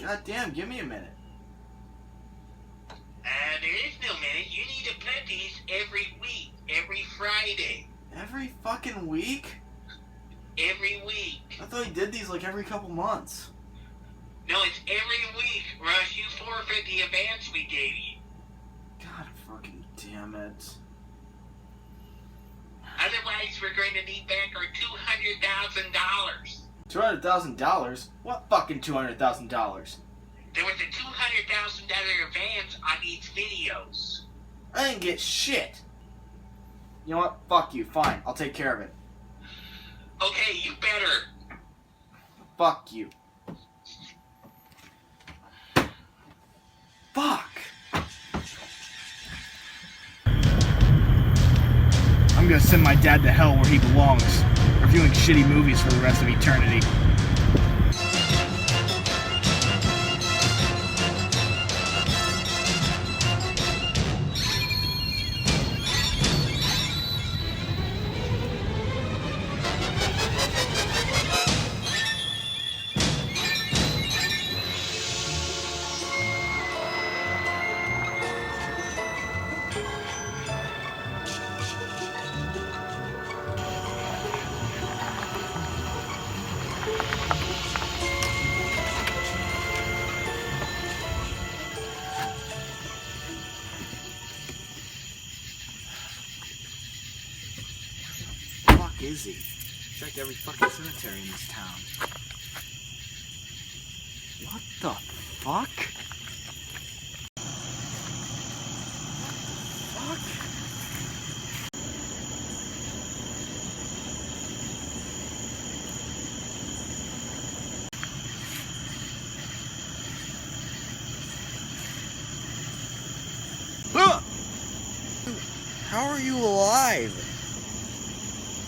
God damn, give me a minute. There is no minute. You need to put these every week. Every Friday. Every fucking week? Every week. I thought he did these like every couple months. No, it's every week, or else you forfeit the advance we gave you. God fucking damn it. Otherwise, we're going to need back our $200,000. $200,000? What fucking $200,000? There was a $200,000 advance on these videos. I didn't get shit. You know what? Fuck you. Fine. I'll take care of it. Okay, you better. Fuck you. Fuck. I'm gonna send my dad to hell where he belongs, reviewing shitty movies for the rest of eternity. Is he? Checked every fucking cemetery in this town. What the fuck? How are you alive?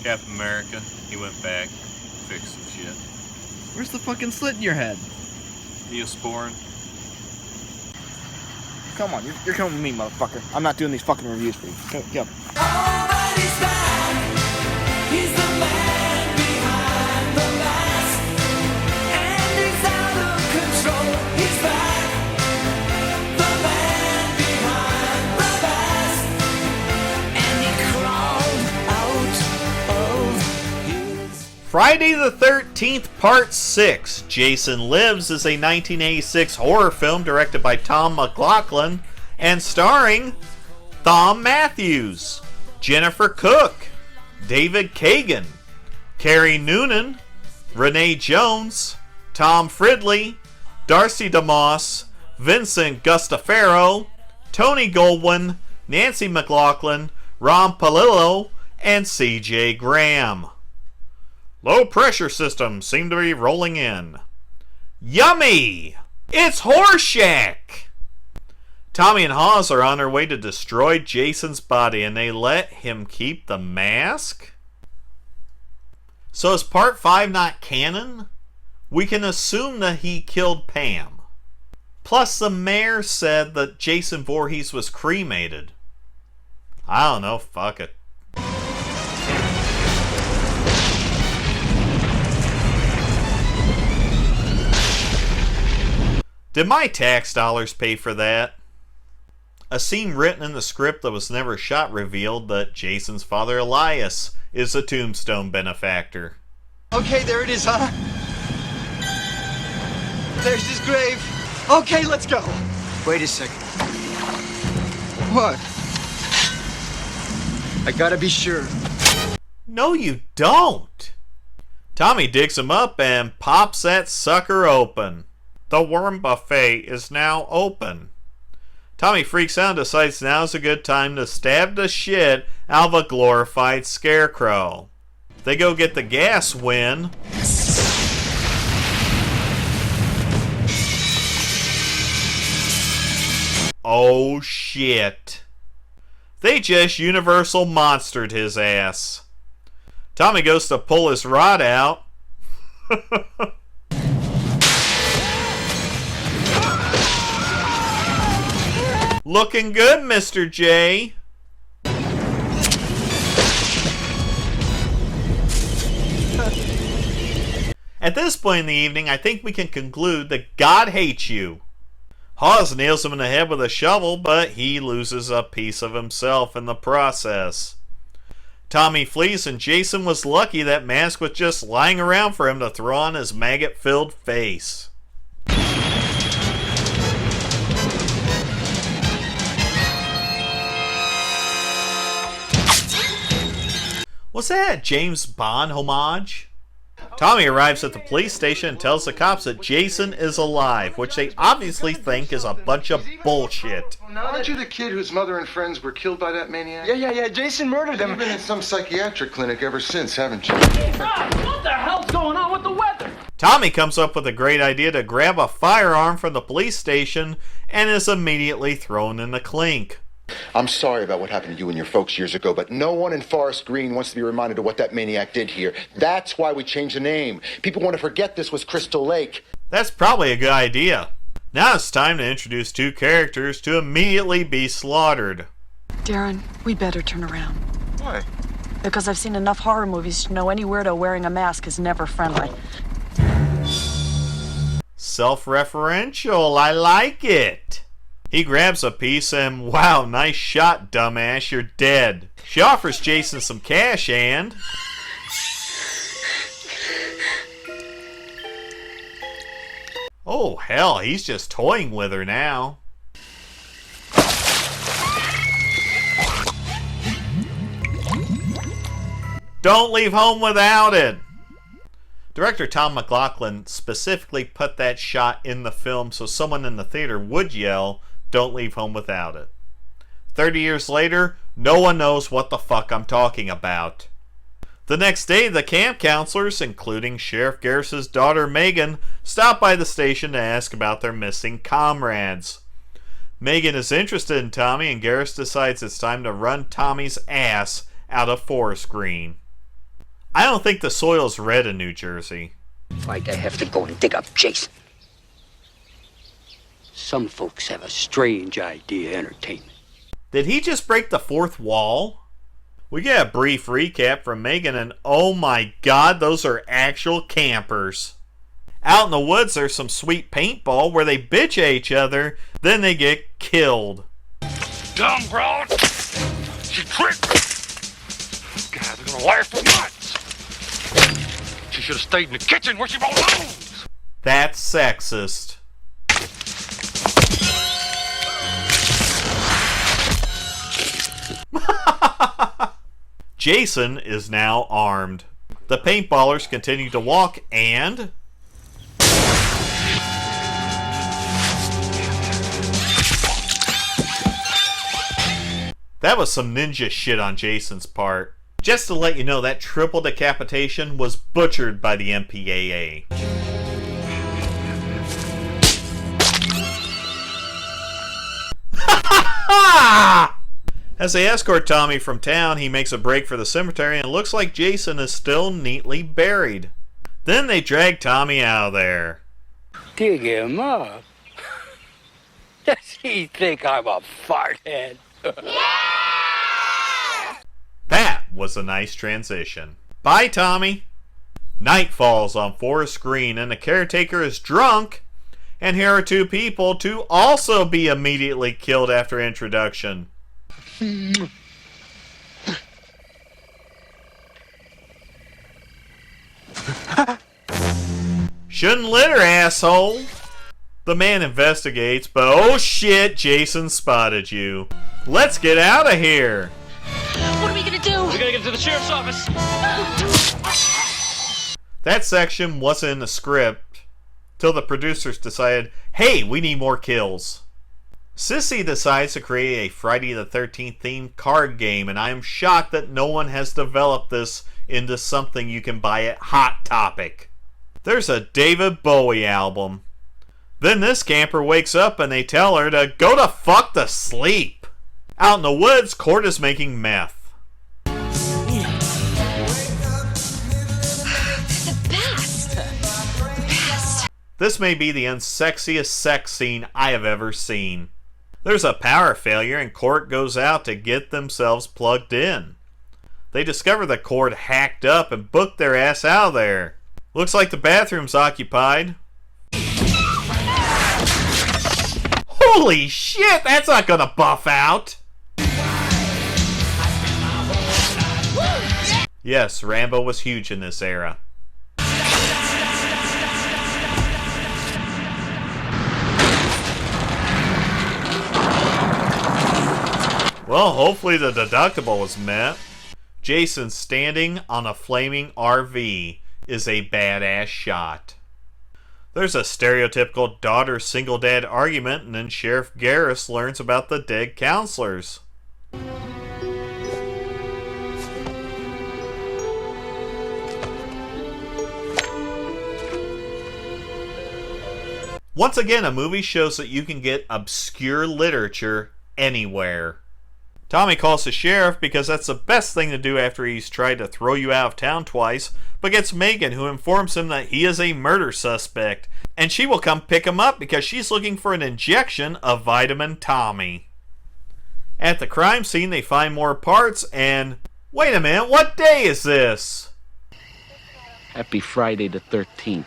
Captain America, he went back, fixed some shit. Where's the fucking slit in your head? Neosporin. Come on, you're coming with me, motherfucker. I'm not doing these fucking reviews for you. Go. Nobody's back. He's the man behind the mask, and he's out of control. He's back. The man behind the mask, and he crawled out of his... Friday the 13th, Part 6, Jason Lives is a 1986 horror film directed by Tom McLoghlin and starring Thom Mathews, Jennifer Cook, David Kagen, Kerry Noonan, Renee Jones, Tom Fridley, Darcy DeMoss, Vincent Guastaferro, Tony Goldwyn, Nancy McLoughlin, Ron Palilo, and C.J. Graham. Low pressure systems seem to be rolling in. Yummy! It's Horseshack! Tommy and Hawes are on their way to destroy Jason's body, and they let him keep the mask? So is part 5 not canon? We can assume that he killed Pam. Plus the mayor said that Jason Voorhees was cremated. I don't know, fuck it. Did my tax dollars pay for that? A scene written in the script that was never shot revealed that Jason's father Elias is a Tombstone benefactor. Okay, there it is, huh? There's his grave. Okay, let's go. Wait a second. What? I gotta be sure. No, you don't. Tommy digs him up and pops that sucker open. The worm buffet is now open. Tommy freaks out and decides now's a good time to stab the shit out of a glorified scarecrow. They go get the gas when... oh shit. They just universal monstered his ass. Tommy goes to pull his rod out. Looking good, Mr. J. At this point in the evening, I think we can conclude that God hates you. Hawes nails him in the head with a shovel, but he loses a piece of himself in the process. Tommy flees, and Jason was lucky that mask was just lying around for him to throw on his maggot-filled face. Was that a James Bond homage? Tommy arrives at the police station and tells the cops that Jason is alive, which they obviously think is a bunch of bullshit. Aren't you the kid whose mother and friends were killed by that maniac? Yeah. Jason murdered him. You've been in some psychiatric clinic ever since, haven't you? What the hell's going on with the weather? Tommy comes up with a great idea to grab a firearm from the police station and is immediately thrown in the clink. I'm sorry about what happened to you and your folks years ago, but no one in Forest Green wants to be reminded of what that maniac did here. That's why we changed the name. People want to forget this was Crystal Lake. That's probably a good idea. Now it's time to introduce two characters to immediately be slaughtered. Darren, we better turn around. Why? Because I've seen enough horror movies to know any weirdo wearing a mask is never friendly. Self-referential, I like it. He grabs a piece and, wow, nice shot, dumbass, you're dead. She offers Jason some cash and... oh, hell, he's just toying with her now. Don't leave home without it. Director Tom McLoghlin specifically put that shot in the film so someone in the theater would yell, "Don't leave home without it." 30 years later, no one knows what the fuck I'm talking about. The next day, the camp counselors, including Sheriff Garris's daughter Megan, stop by the station to ask about their missing comrades. Megan is interested in Tommy, and Garris decides it's time to run Tommy's ass out of Forest Green. I don't think the soil's red in New Jersey. Why'd I have to go and dig up Jason? Some folks have a strange idea of entertainment. Did he just break the fourth wall? We get a brief recap from Megan, and oh my god, those are actual campers. Out in the woods, there's some sweet paintball where they bitch at each other, then they get killed. Dumb broad! She tricked me! God, they're gonna laugh for nuts! She should have stayed in the kitchen where she belongs! That's sexist. Jason is now armed. The paintballers continue to walk and... that was some ninja shit on Jason's part. Just to let you know, that triple decapitation was butchered by the MPAA. As they escort Tommy from town, he makes a break for the cemetery and it looks like Jason is still neatly buried. Then they drag Tommy out of there. Dig him up? Does he think I'm a farthead? That was a nice transition. Bye, Tommy. Night falls on Forest Green and the caretaker is drunk. And here are two people to also be immediately killed after introduction. Shouldn't litter, asshole. The man investigates, but oh shit, Jason spotted you. Let's get out of here. What are we gonna do? We gotta get to the sheriff's office! That section wasn't in the script till the producers decided, hey, we need more kills. Sissy decides to create a Friday the 13th themed card game, and I am shocked that no one has developed this into something you can buy at Hot Topic. There's a David Bowie album. Then this camper wakes up and they tell her to go to fuck to sleep. Out in the woods, Court is making meth. This may be the unsexiest sex scene I have ever seen. There's a power failure and Court goes out to get themselves plugged in. They discover the cord hacked up and book their ass out of there. Looks like the bathroom's occupied. Holy shit, that's not gonna buff out! Yes, Rambo was huge in this era. Well, hopefully the deductible was met. Jason standing on a flaming RV is a badass shot. There's a stereotypical daughter single dad argument, and then Sheriff Garris learns about the dead counselors. Once again, a movie shows that you can get obscure literature anywhere. Tommy calls the sheriff because that's the best thing to do after he's tried to throw you out of town twice, but gets Megan, who informs him that he is a murder suspect, and she will come pick him up because she's looking for an injection of vitamin Tommy. At the crime scene, they find more parts, and wait a minute, what day is this? Happy Friday the 13th.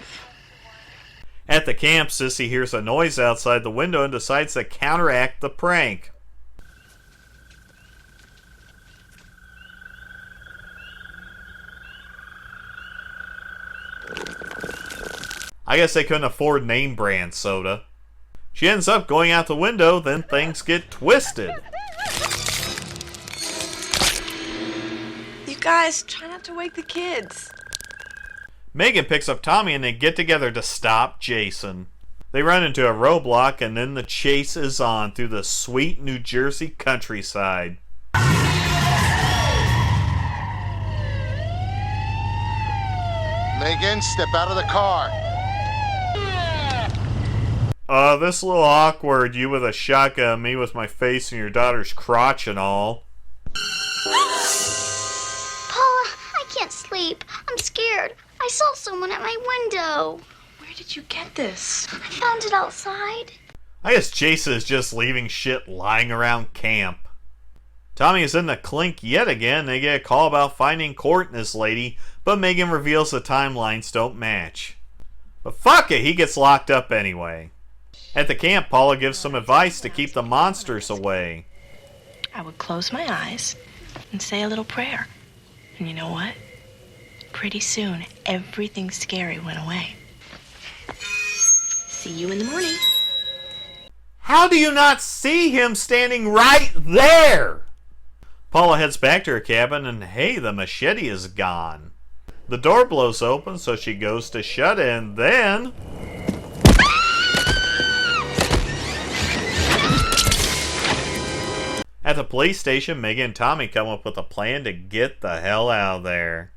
At the camp, Sissy hears a noise outside the window and decides to counteract the prank. I guess they couldn't afford name brand soda. She ends up going out the window, then things get twisted. You guys, try not to wake the kids. Megan picks up Tommy and they get together to stop Jason. They run into a roadblock and then the chase is on through the sweet New Jersey countryside. Megan, step out of the car. This a little awkward. You with a shotgun, me with my face in your daughter's crotch and all. Paula, I can't sleep. I'm scared. I saw someone at my window. Where did you get this? I found it outside. I guess Jason is just leaving shit lying around camp. Tommy is in the clink yet again. They get a call about finding Court and this lady, but Megan reveals the timelines don't match. But fuck it, he gets locked up anyway. At the camp, Paula gives some advice to keep the monsters away. I would close my eyes and say a little prayer. And you know what? Pretty soon, everything scary went away. See you in the morning. How do you not see him standing right there? Paula heads back to her cabin and hey, the machete is gone. The door blows open, so she goes to shut it, and then... At the police station, Megan and Tommy come up with a plan to get the hell out of there.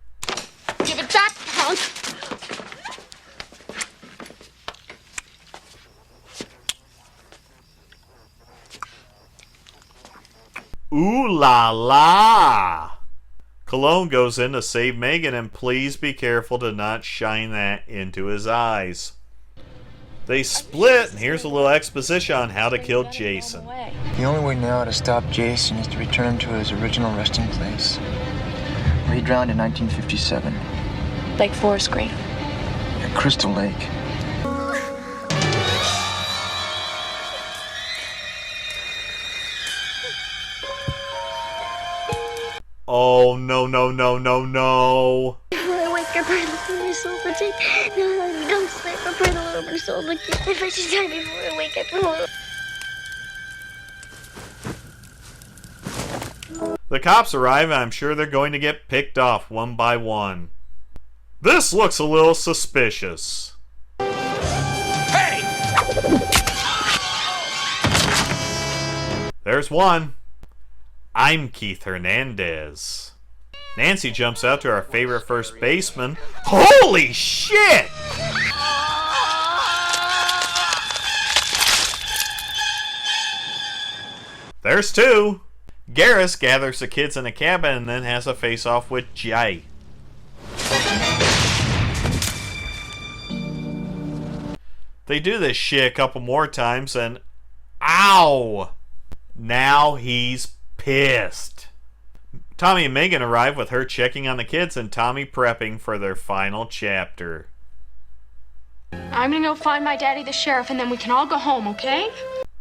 Give it back, punk. Ooh la la! Cologne goes in to save Megan, and please be careful to not shine that into his eyes. They split, and here's a little exposition on how to kill Jason. The only way now to stop Jason is to return to his original resting place, where he drowned in 1957. Lake Forest Green. At Crystal Lake. Oh, no, no, no, no, no. Before I wake up, I look for my soul to take. No, don't sleep. I pray the Lord my soul. Look, if I should die before I wake up. The cops arrive, and I'm sure they're going to get picked off one by one. This looks a little suspicious. Hey! There's one. I'm Keith Hernandez. Nancy jumps out to our favorite first baseman. Holy shit! There's two. Garris gathers the kids in a cabin and then has a face-off with Jay. They do this shit a couple more times and... Ow! Now he's pissed. Tommy and Megan arrive with her checking on the kids and Tommy prepping for their final chapter. I'm gonna go find my daddy, the sheriff, and then we can all go home, okay?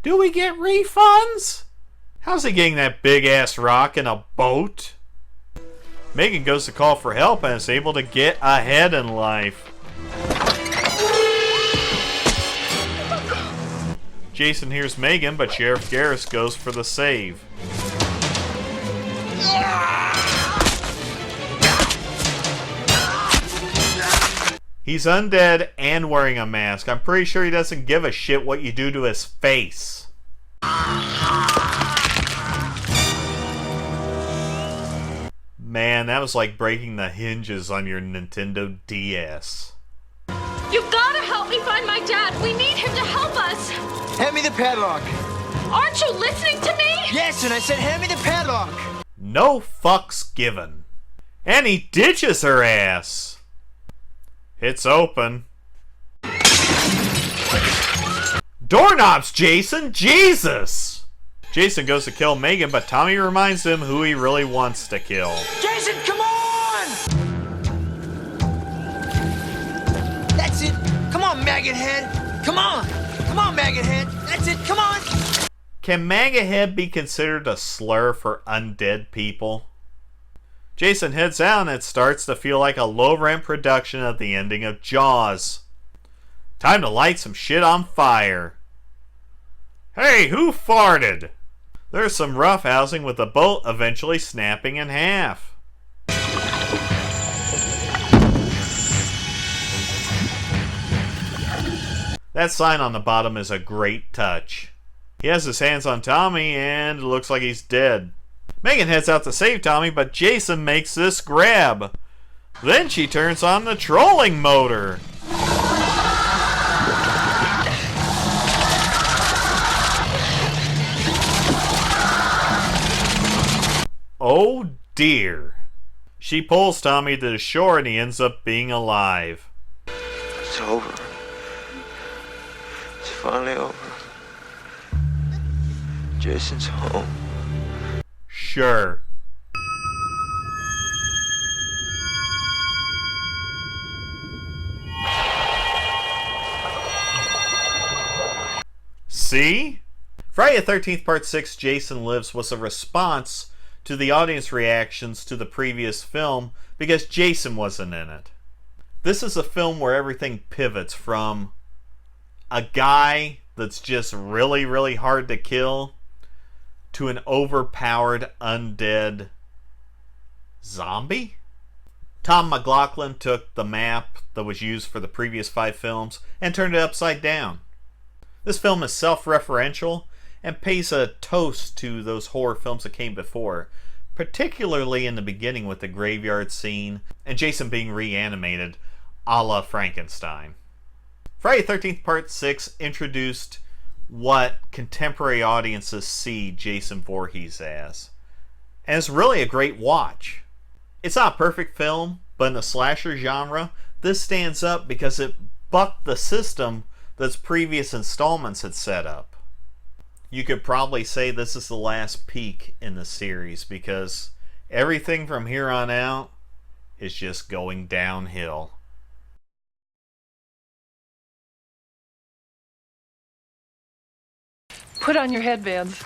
Do we get refunds? How's he getting that big-ass rock in a boat? Megan goes to call for help and is able to get ahead in life. Jason hears Megan, but Sheriff Garris goes for the save. He's undead and wearing a mask. I'm pretty sure he doesn't give a shit what you do to his face. Man, that was like breaking the hinges on your Nintendo DS. You gotta help me find my dad. We need him to help us. Hand me the padlock. Aren't you listening to me? Yes, and I said hand me the padlock. No fucks given. And he ditches her ass. It's open. Doorknobs, Jason! Jesus! Jason goes to kill Megan, but Tommy reminds him who he really wants to kill. Jason, come on! That's it. Come on, maggot head. Come on. Come on, maggot head. That's it. Come on. Can maggot head be considered a slur for undead people? Jason heads out and it starts to feel like a low-rent production of the ending of Jaws. Time to light some shit on fire. Hey, who farted? There's some roughhousing with the boat eventually snapping in half. That sign on the bottom is a great touch. He has his hands on Tommy and it looks like he's dead. Megan heads out to save Tommy, but Jason makes this grab. Then she turns on the trolling motor. Oh dear. She pulls Tommy to the shore and he ends up being alive. It's over. It's finally over. Jason's home. Sure. See? Friday the 13th Part 6 Jason Lives was a response to the audience reactions to the previous film because Jason wasn't in it. This is a film where everything pivots from a guy that's just really, really hard to kill to an overpowered undead zombie? Tom McLoghlin took the map that was used for the previous 5 films and turned it upside down. This film is self-referential and pays a toast to those horror films that came before, particularly in the beginning with the graveyard scene and Jason being reanimated a la Frankenstein. Friday the 13th Part 6 introduced what contemporary audiences see Jason Voorhees as. And it's really a great watch. It's not a perfect film, but in the slasher genre, this stands up because it bucked the system that previous installments had set up. You could probably say this is the last peak in the series because everything from here on out is just going downhill. Put on your headbands.